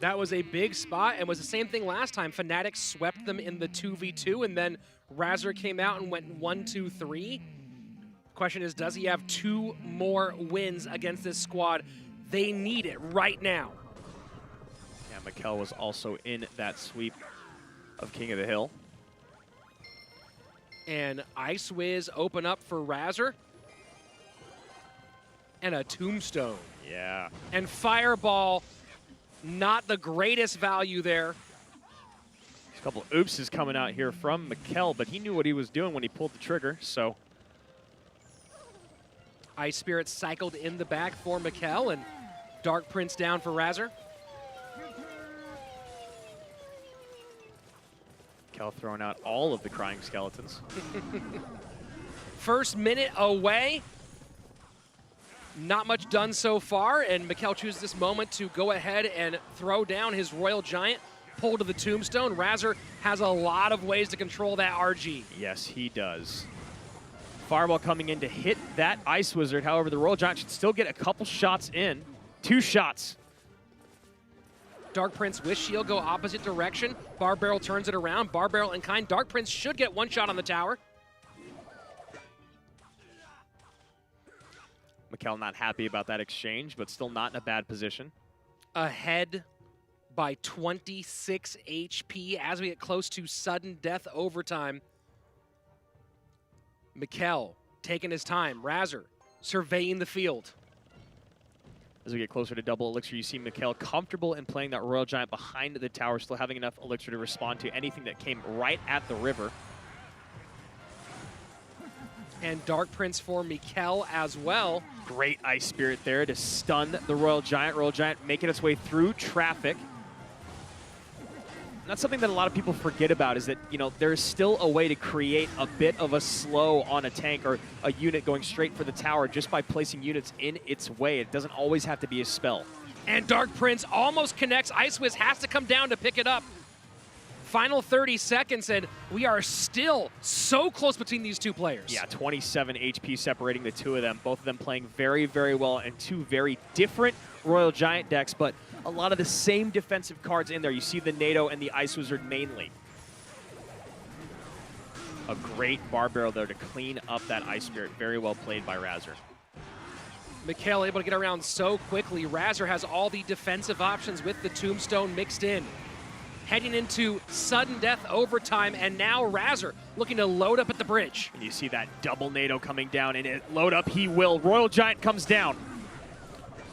That was a big spot, and was the same thing last time. Fnatic swept them in the 2v2, and then Razzer came out and went 1-2-3. Question is, does he have 2 more wins against this squad? They need it right now. Yeah, Mikel was also in that sweep of King of the Hill. And Ice Wiz open up for Razzer. And a Tombstone. Yeah. And Fireball, not the greatest value there. A couple oopses coming out here from Mikel, but he knew what he was doing when he pulled the trigger, so. Ice Spirit cycled in the back for Mikel, and Dark Prince down for Razzer. Mikel throwing out all of the crying skeletons. First minute away. Not much done so far, and Mikel chooses this moment to go ahead and throw down his Royal Giant, pull to the Tombstone. Razzer has a lot of ways to control that RG. Yes, he does. Fireball coming in to hit that Ice Wizard. However, the Royal Giant should still get a couple shots in. 2 shots. Dark Prince with shield go opposite direction. Bar Barrel turns it around. Bar Barrel in kind. Dark Prince should get 1 shot on the tower. Mikel not happy about that exchange, but still not in a bad position. Ahead by 26 HP as we get close to sudden death overtime. Mikel taking his time. Razzer surveying the field. As we get closer to double elixir, you see Mikel comfortable in playing that Royal Giant behind the tower, still having enough elixir to respond to anything that came right at the river. And Dark Prince for Mikel as well. Great Ice Spirit there to stun the Royal Giant. Royal Giant making its way through traffic. And that's something that a lot of people forget about, is that, you know, there's still a way to create a bit of a slow on a tank or a unit going straight for the tower just by placing units in its way. It doesn't always have to be a spell. And Dark Prince almost connects. Ice Wiz has to come down to pick it up. Final 30 seconds, and we are still so close between these 2 players. Yeah, 27 HP separating the 2 of them. Both of them playing very, very well, and 2 very different Royal Giant decks, but a lot of the same defensive cards in there. You see the NATO and the Ice Wizard mainly. A great Bar Barrel there to clean up that Ice Spirit. Very well played by Razzer. Mikel able to get around so quickly. Razzer has all the defensive options with the Tombstone mixed in. Heading into sudden death overtime, and now Razzer looking to load up at the bridge. And you see that double NATO coming down, and it load up he will. Royal Giant comes down.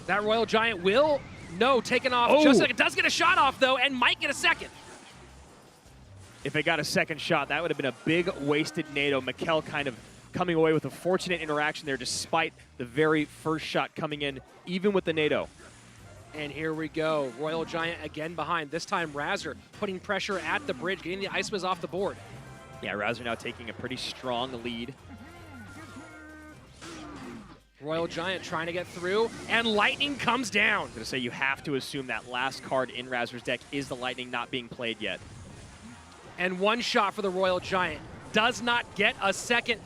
That Royal Giant will, no, taken off. Oh. Just like it does get a shot off though, and might get a second. If it got a second shot, that would have been a big wasted NATO. Mikel kind of coming away with a fortunate interaction there despite the very first shot coming in, even with the NATO. And here we go. Royal Giant again behind. This time Razzer putting pressure at the bridge, getting the Ice Wiz off the board. Yeah, Razzer now taking a pretty strong lead. Royal Giant trying to get through, and Lightning comes down. I was gonna say, you have to assume that last card in Razzer's deck is the Lightning not being played yet. And 1 shot for the Royal Giant. Does not get a second.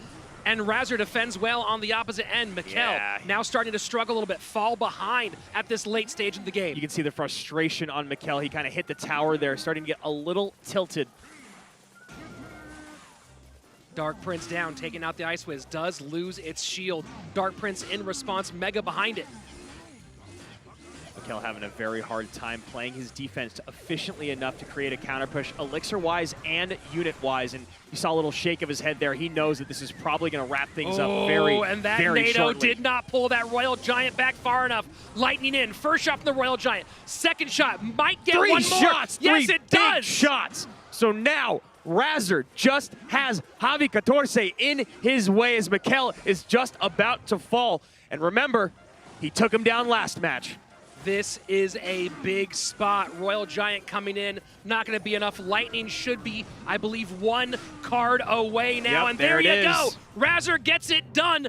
And Razzer defends well on the opposite end. Mikel now starting to struggle a little bit, fall behind at this late stage of the game. You can see the frustration on Mikel. He kind of hit the tower there, starting to get a little tilted. Dark Prince down, taking out the Ice Wiz, does lose its shield. Dark Prince in response, Mega behind it. Mikel having a very hard time playing his defense efficiently enough to create a counter push, elixir-wise and unit-wise. And you saw a little shake of his head there. He knows that this is probably going to wrap things up very shortly. And that NATO did not pull that Royal Giant back far enough. Lightning in, first shot from the Royal Giant. Second shot, might get 1 more. Shots, yes, it does. Big shots. So now Razzer just has Javi 14 in his way as Mikel is just about to fall. And remember, he took him down last match. This is a big spot. Royal Giant coming in. Not going to be enough. Lightning should be, I believe, 1 card away now. Yep, and there you it go. is. Razzer gets it done.